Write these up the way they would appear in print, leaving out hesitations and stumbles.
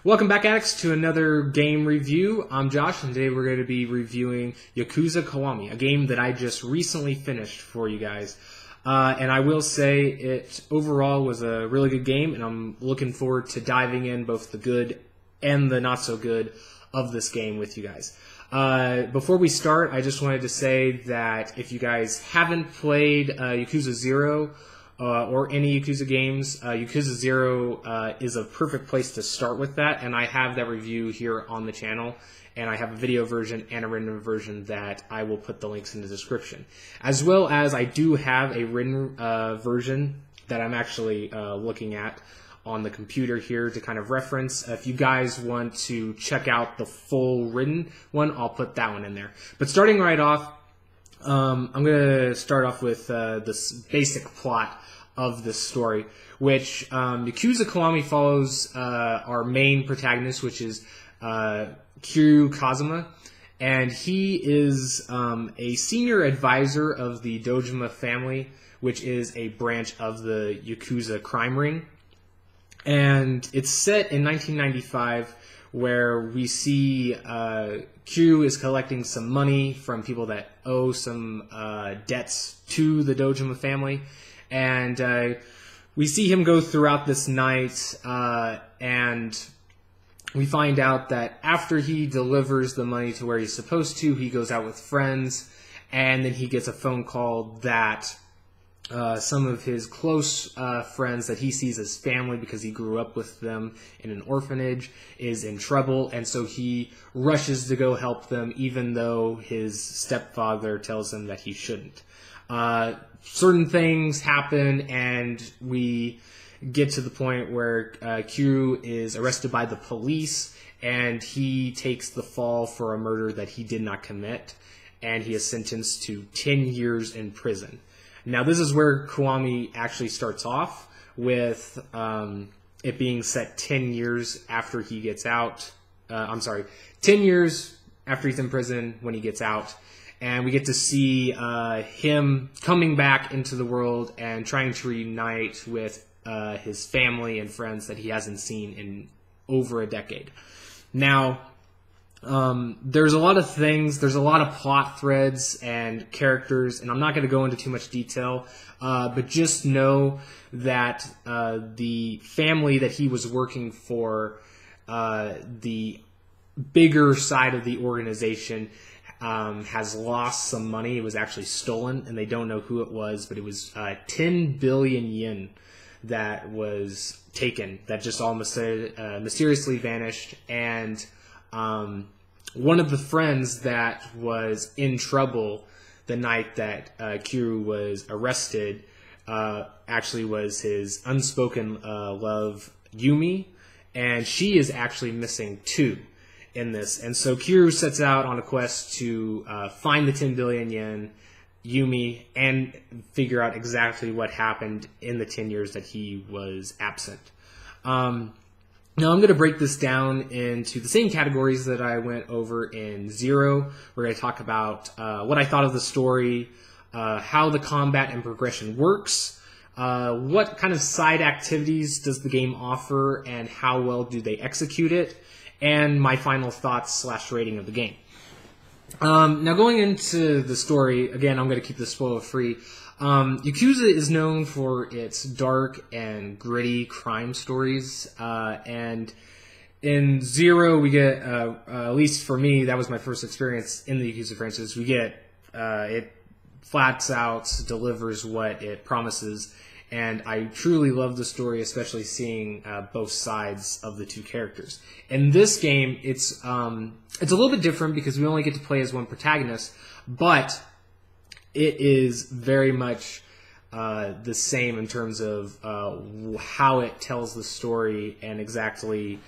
Welcome back, Addicts, to another game review. I'm Josh, and today we're going to be reviewing Yakuza Kiwami, a game that I just recently finished for you guys. And I will say it overall was a really good game, and I'm looking forward to diving in both the good and the not so good of this game with you guys. Before we start, I just wanted to say that if you guys haven't played Yakuza 0, or any Yakuza games, Yakuza 0 is a perfect place to start with that, and I have that review here on the channel, and I have a video version and a written version that I will put the links in the description. As well as I do have a written version that I'm actually looking at on the computer here to kind of reference. If you guys want to check out the full written one, I'll put that one in there. But starting right off, I'm going to start off with this basic plot of this story, which Yakuza Kiwami follows our main protagonist, which is Kiryu Kazuma, and he is a senior advisor of the Dojima family, which is a branch of the Yakuza crime ring. And it's set in 1995, where we see Kiryu is collecting some money from people that owe some debts to the Dojima family. And we see him go throughout this night, and we find out that after he delivers the money to where he's supposed to, he goes out with friends, and then he gets a phone call that some of his close friends that he sees as family because he grew up with them in an orphanage is in trouble, and so he rushes to go help them even though his stepfather tells him that he shouldn't. Certain things happen, and we get to the point where Kiryu is arrested by the police, and he takes the fall for a murder that he did not commit, and he is sentenced to 10 years in prison. Now, this is where Kiwami actually starts off, with it being set 10 years after he gets out. 10 years after he's in prison when he gets out. And we get to see him coming back into the world and trying to reunite with his family and friends that he hasn't seen in over a decade. Now, there's a lot of things, there's a lot of plot threads and characters, and I'm not going to go into too much detail, but just know that the family that he was working for, the bigger side of the organization, has lost some money. It was actually stolen, and they don't know who it was, but it was 10 billion yen that was taken, that just all mysteriously vanished. And one of the friends that was in trouble the night that Kiryu was arrested actually was his unspoken love, Yumi, and she is actually missing too in this. And so Kiryu sets out on a quest to find the 10 billion yen, Yumi, and figure out exactly what happened in the 10 years that he was absent. Now I'm going to break this down into the same categories that I went over in 0. We're going to talk about what I thought of the story, how the combat and progression works, what kind of side activities does the game offer, and how well do they execute it, and my final thoughts / rating of the game. Now going into the story, again, I'm going to keep this spoiler free. Yakuza is known for its dark and gritty crime stories, and in 0 we get, at least for me, that was my first experience in the Yakuza franchise, we get, it flats out delivers what it promises. And I truly love the story, especially seeing both sides of the two characters. In this game, it's a little bit different because we only get to play as one protagonist, but it is very much the same in terms of how it tells the story and exactly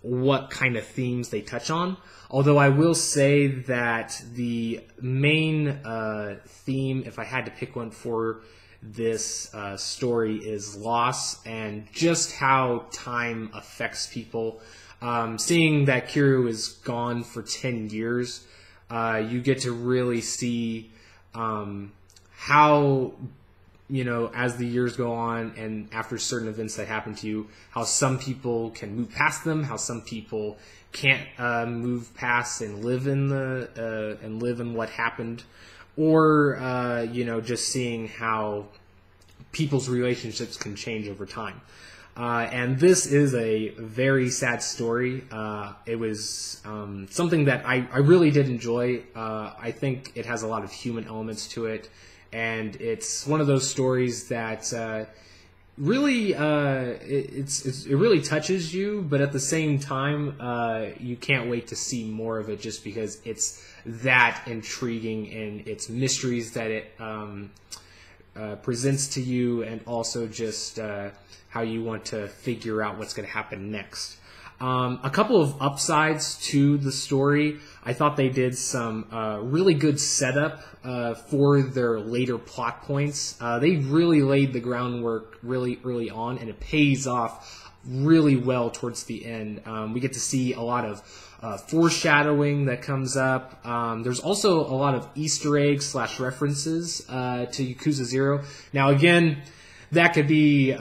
what kind of themes they touch on. Although I will say that the main theme, if I had to pick one for this story, is loss and just how time affects people. Seeing that Kiryu is gone for 10 years, you get to really see how as the years go on and after certain events that happen to you, how some people can move past them, how some people can't move past and live in what happened, or just seeing how people's relationships can change over time. And this is a very sad story. It was something that I really did enjoy. I think it has a lot of human elements to it. And it's one of those stories that really it really touches you, but at the same time you can't wait to see more of it, just because it's that intriguing in its mysteries that it presents to you, and also just how you want to figure out what's going to happen next. A couple of upsides to the story. I thought they did some really good setup for their later plot points. They really laid the groundwork really early on, and it pays off really well towards the end. We get to see a lot of foreshadowing that comes up. There's also a lot of Easter eggs / references to Yakuza 0. Now again, that could be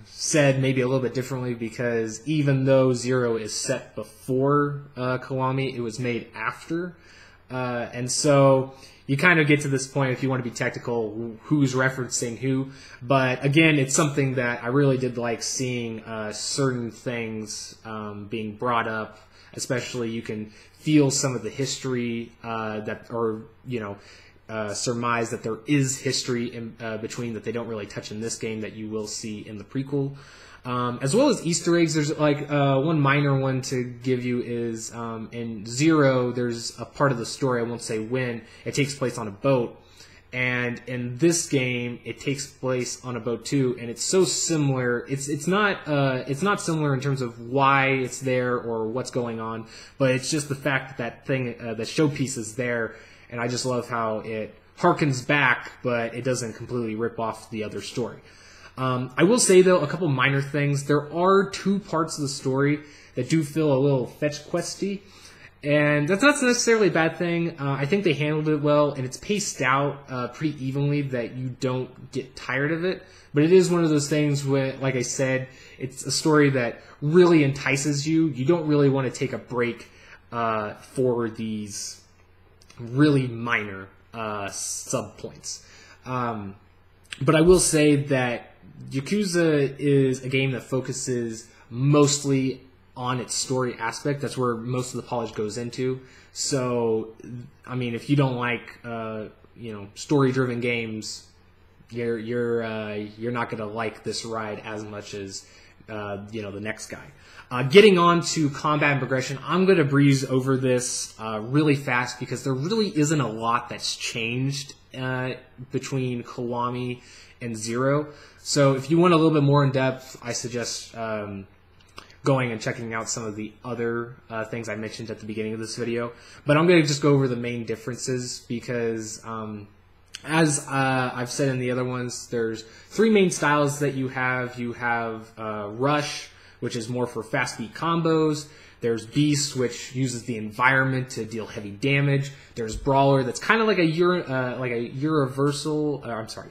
said maybe a little bit differently, because even though 0 is set before Kiwami, it was made after. And so you kind of get to this point, if you want to be technical, who's referencing who. But again, it's something that I really did like seeing certain things being brought up. Especially you can feel some of the history surmise that there is history in between that they don't really touch in this game that you will see in the prequel. As well as Easter eggs. There's like one minor one to give you is in 0, there's a part of the story, I won't say when, it takes place on a boat. And in this game, it takes place on a boat too, and it's so similar. It's not similar in terms of why it's there or what's going on, but it's just the fact that thing, the showpiece is there, and I just love how it harkens back, but it doesn't completely rip off the other story. I will say though, a couple minor things. There are 2 parts of the story that do feel a little fetch questy. And that's not necessarily a bad thing. I think they handled it well, and it's paced out pretty evenly that you don't get tired of it. But it is one of those things where, like I said, it's a story that really entices you. You don't really want to take a break for these really minor sub-points. But I will say that Yakuza is a game that focuses mostly on its story aspect. That's where most of the polish goes into. So, I mean, if you don't like, story-driven games, you're not going to like this ride as much as, the next guy. Getting on to combat and progression, I'm going to breeze over this really fast because there really isn't a lot that's changed between Kiwami and 0. So if you want a little bit more in depth, I suggest going and checking out some of the other things I mentioned at the beginning of this video. But I'm going to just go over the main differences because, as I've said in the other ones, there's 3 main styles that you have. You have Rush, which is more for fast beat combos. There's Beast, which uses the environment to deal heavy damage. There's Brawler, that's kind of like a universal. I'm sorry,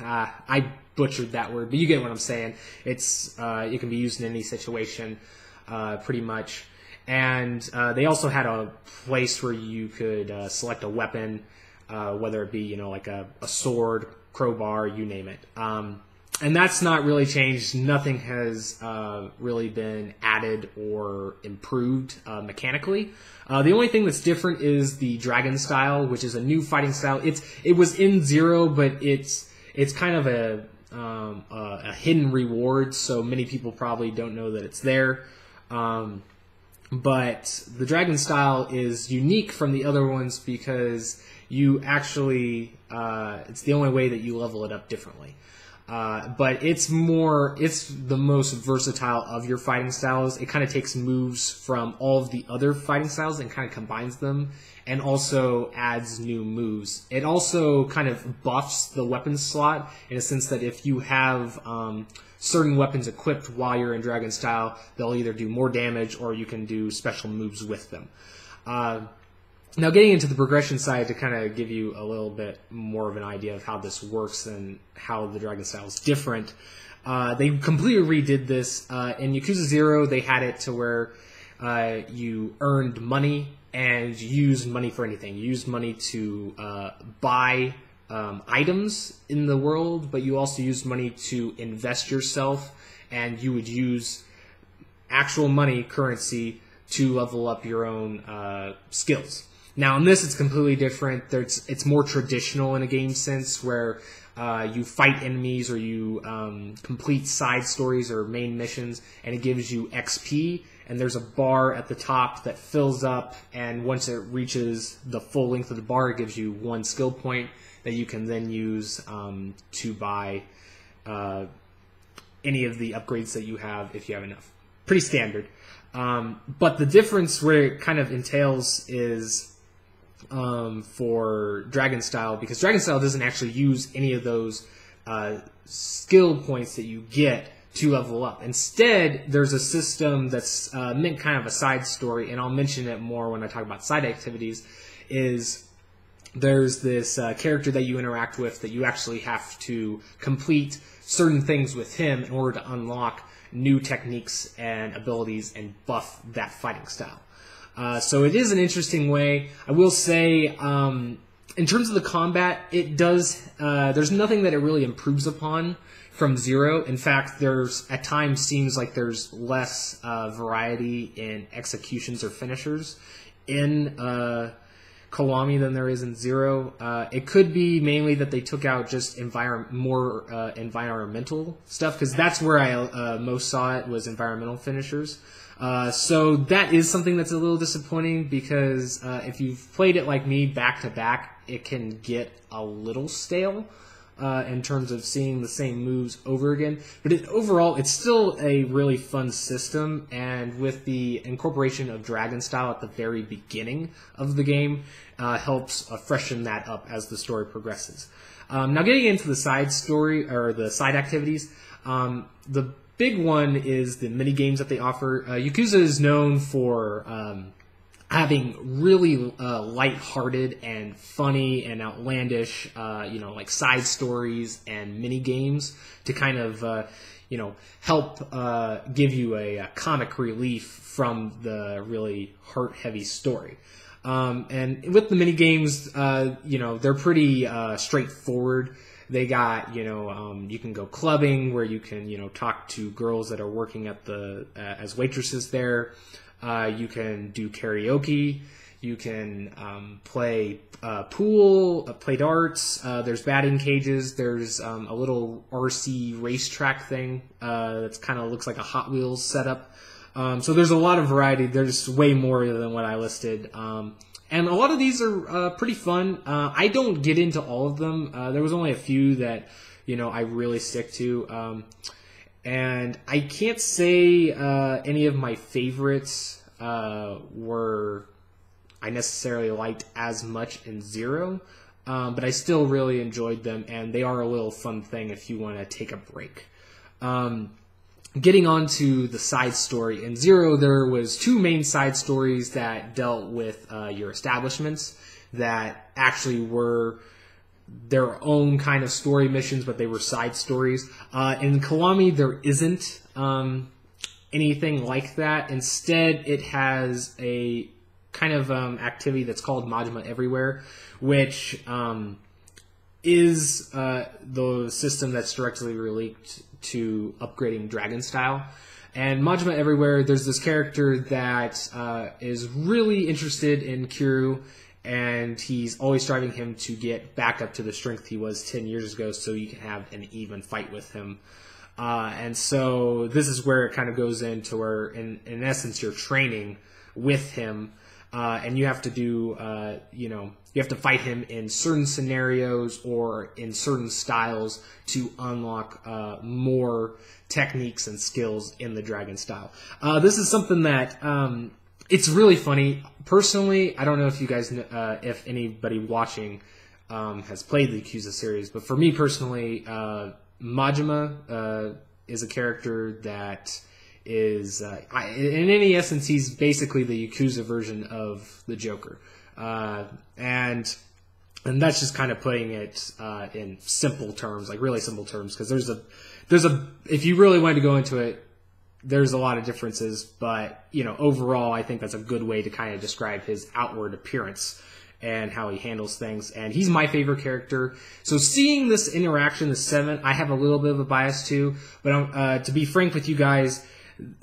I butchered that word, but you get what I'm saying. It's it can be used in any situation, pretty much. And they also had a place where you could select a weapon, whether it be like a sword, crowbar, you name it. And that's not really changed. Nothing has really been added or improved mechanically. The only thing that's different is the Dragon style, which is a new fighting style. It was in 0, but it's kind of a hidden reward, so many people probably don't know that it's there. But the Dragon style is unique from the other ones because you actually it's the only way that you level it up differently. But it's the most versatile of your fighting styles. It kind of takes moves from all of the other fighting styles and kind of combines them, and also adds new moves. It also kind of buffs the weapon slot in a sense that if you have certain weapons equipped while you're in Dragon style, they'll either do more damage or you can do special moves with them. Now, getting into the progression side to kind of give you a little bit more of an idea of how this works and how the Dragon style is different, they completely redid this. In Yakuza 0, they had it to where you earned money and you used money for anything. You used money to buy items in the world, but you also used money to invest yourself, and you would use actual money, currency, to level up your own skills. Now, in this, it's completely different. It's more traditional in a game sense, where you fight enemies or you complete side stories or main missions, and it gives you XP, and there's a bar at the top that fills up, and once it reaches the full length of the bar, it gives you 1 skill point that you can then use to buy any of the upgrades that you have if you have enough. Pretty standard. But the difference where it kind of entails is for Dragon style, because Dragon style doesn't actually use any of those skill points that you get to level up. Instead, there's a system that's meant kind of a side story, and I'll mention it more when I talk about side activities, is there's this character that you interact with that you actually have to complete certain things with him in order to unlock new techniques and abilities and buff that fighting style. So it is an interesting way. I will say, in terms of the combat, it does. There's nothing that it really improves upon from 0. In fact, there's at times seems like there's less variety in executions or finishers in Kiwami than there is in 0. It could be mainly that they took out just more environmental stuff, because that's where I most saw it, was environmental finishers. So that is something that's a little disappointing, because if you've played it like me back to back, it can get a little stale in terms of seeing the same moves over again. But overall, it's still a really fun system, and with the incorporation of Dragon style at the very beginning of the game, helps freshen that up as the story progresses. Now, getting into the side story or the side activities, the big one is the mini games that they offer. Yakuza is known for having really light-hearted and funny and outlandish, like side stories and mini games to kind of, help give you a comic relief from the really heart-heavy story. And with the mini games, they're pretty straightforward. They got, you can go clubbing where you can, talk to girls that are working at as waitresses there. You can do karaoke. You can play pool, play darts. There's batting cages. There's a little RC racetrack thing that's kind of looks like a Hot Wheels setup. So there's a lot of variety. There's way more than what I listed. And a lot of these are pretty fun. I don't get into all of them. There was only a few that, I really stick to. And I can't say any of my favorites were I necessarily liked as much in 0, but I still really enjoyed them, and they are a little fun thing if you want to take a break. Getting on to the side story, in 0 there was 2 main side stories that dealt with your establishments that actually were their own kind of story missions, but they were side stories. In Kiwami, there isn't anything like that. Instead, it has a kind of activity that's called Majima Everywhere, which is the system that's directly related to upgrading Dragon style. And Majima Everywhere, there's this character that is really interested in Kiryu, and he's always driving him to get back up to the strength he was 10 years ago so you can have an even fight with him. And so this is where it kind of goes into where, in essence, you're training with him, and you have to do, you have to fight him in certain scenarios or in certain styles to unlock more techniques and skills in the Dragon style. This is something that it's really funny. Personally, I don't know if you guys, if anybody watching has played the Yakuza series, but for me personally, Majima is a character that is, in any essence, he's basically the Yakuza version of the Joker. And that's just kind of putting it in simple terms, like really simple terms, because there's a if you really wanted to go into it, there's a lot of differences, but overall, I think that's a good way to kind of describe his outward appearance and how he handles things. And he's my favorite character. So seeing this interaction, the 7, I have a little bit of a bias too. But to be frank with you guys,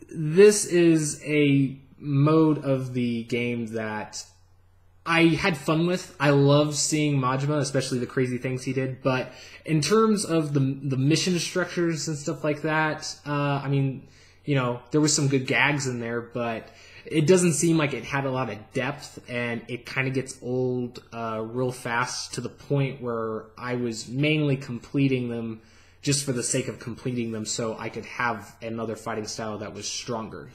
this is a mode of the game that I had fun with. I love seeing Majima, especially the crazy things he did. But in terms of the mission structures and stuff like that, I mean, there was some good gags in there, but it doesn't seem like it had a lot of depth, and it kind of gets old real fast, to the point where I was mainly completing them just for the sake of completing them so I could have another fighting style that was stronger,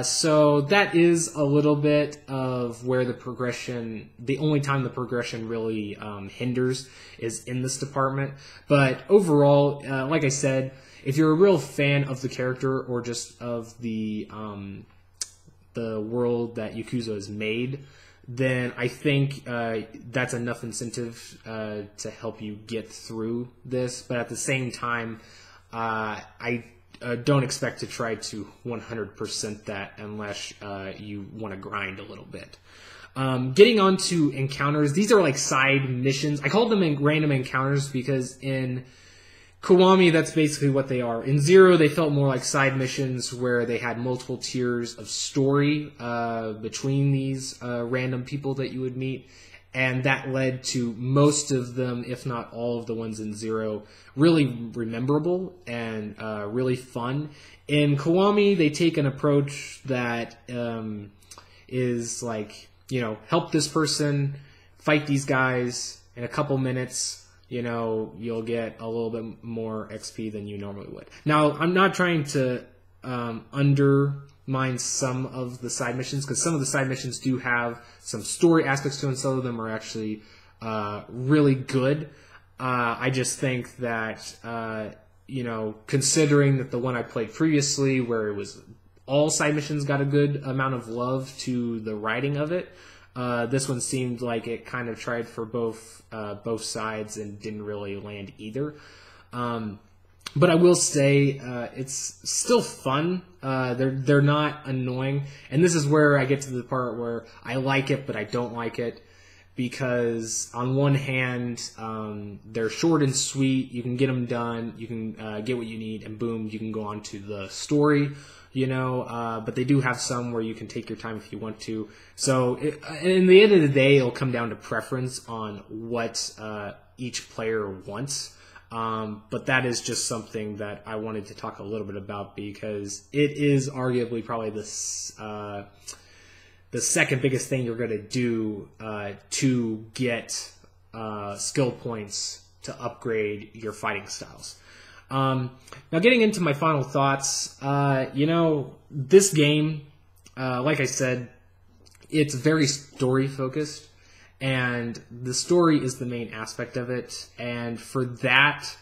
So that is a little bit of where the only time the progression really hinders is in this department. But overall, like I said, if you're a real fan of the character or just of the world that Yakuza has made, then I think that's enough incentive to help you get through this. But at the same time, I don't expect to try to 100% that unless you want to grind a little bit. Getting on to encounters, these are like side missions. I called them random encounters because in Kiwami, that's basically what they are. In Zero, they felt more like side missions where they had multiple tiers of story between these random people that you would meet. And that led to most of them, if not all of the ones in Zero, really rememberable and really fun. In Kiwami, they take an approach that is like, help this person fight these guys in a couple minutes. You'll get a little bit more XP than you normally would. Now, I'm not trying to undermine some of the side missions, because some of the side missions do have some story aspects to them, and some of them are actually really good. I just think that, considering that the one I played previously, where it was all side missions got a good amount of love to the writing of it, this one seemed like it kind of tried for both sides and didn't really land either. But I will say it's still fun. They're not annoying, and this is where I get to the part where I like it, but I don't like it, because on one hand, they're short and sweet. You can get them done. You can get what you need, and boom, you can go on to the story. But they do have some where you can take your time if you want to. So in the end of the day, it'll come down to preference on what each player wants. But that is just something that I wanted to talk a little bit about, because it is arguably probably the second biggest thing you're going to do to get skill points to upgrade your fighting styles. Now, getting into my final thoughts, this game, like I said, it's very story-focused, and the story is the main aspect of it, and for that,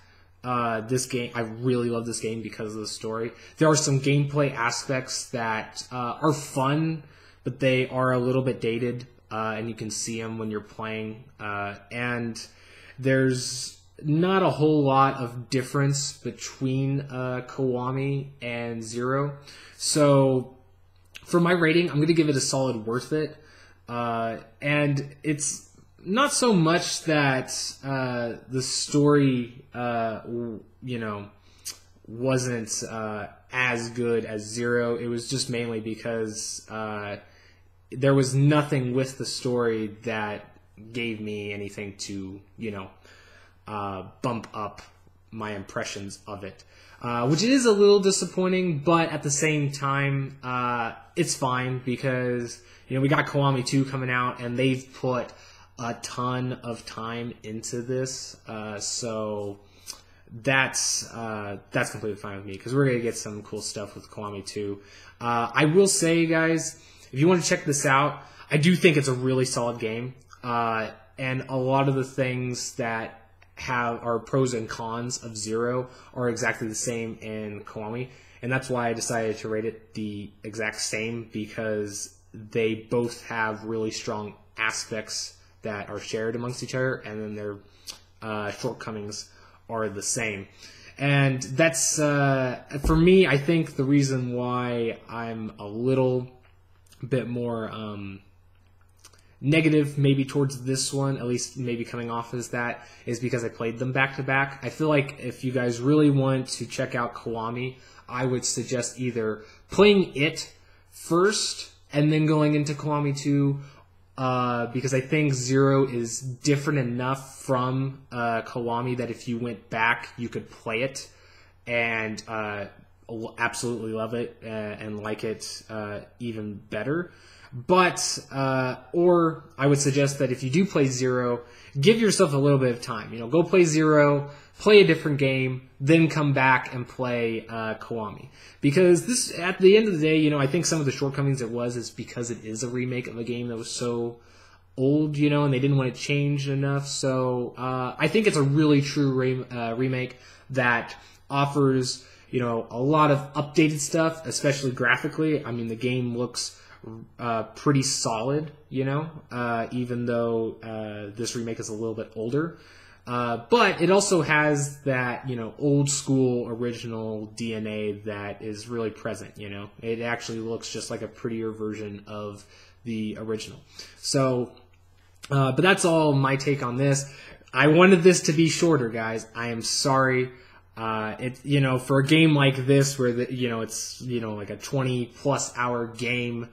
this game, I really love this game because of the story. There are some gameplay aspects that are fun, but they are a little bit dated, and you can see them when you're playing, and there's not a whole lot of difference between Kiwami and Zero. So for my rating, I'm going to give it a solid worth it. And it's not so much that the story, wasn't as good as Zero. It was just mainly because there was nothing with the story that gave me anything to, bump up my impressions of it, which is a little disappointing, but at the same time, it's fine, because we got Kiwami 2 coming out, and they've put a ton of time into this, so that's completely fine with me, because we're gonna get some cool stuff with Kiwami 2. I will say, guys, if you want to check this out, I do think it's a really solid game, and a lot of the things that are pros and cons of Zero are exactly the same in Kiwami, and that's why I decided to rate it the exact same, because they both have really strong aspects that are shared amongst each other, and then their shortcomings are the same. And that's, for me, I think the reason why I'm a little bit more negative maybe towards this one, at least maybe coming off as that, is because I played them back to back. I feel like if you guys really want to check out Kiwami, I would suggest either playing it first and then going into Kiwami 2, because I think 0 is different enough from Kiwami that if you went back, you could play it and absolutely love it and like it even better. But, or I would suggest that if you do play 0, give yourself a little bit of time. You know, go play 0, play a different game, then come back and play Kiwami. Because this, at the end of the day, you know, I think some of the shortcomings is because it is a remake of a game that was so old, you know, and they didn't want to change enough. So I think it's a really true remake that offers, you know, a lot of updated stuff, especially graphically. I mean, the game looks pretty solid, you know, even though this remake is a little bit older. But it also has that, you know, old school original DNA that is really present, you know. It actually looks just like a prettier version of the original. So, but that's all my take on this. I wanted this to be shorter, guys. I am sorry. You know, for a game like this where, you know, it's, you know, like a 20+ hour game,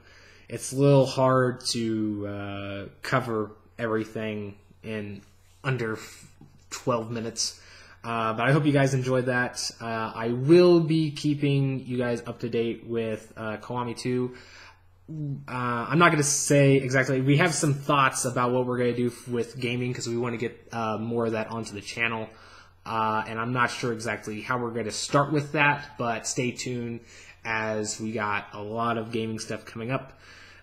it's a little hard to cover everything in under 12 minutes. But I hope you guys enjoyed that. I will be keeping you guys up to date with Kiwami 2. I'm not going to say exactly. We have some thoughts about what we're going to do with gaming because we want to get more of that onto the channel. And I'm not sure exactly how we're going to start with that, but stay tuned as we got a lot of gaming stuff coming up,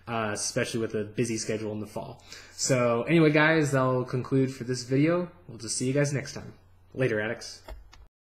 especially with a busy schedule in the fall. So anyway, guys, that'll conclude for this video. We'll just see you guys next time. Later, Addicts.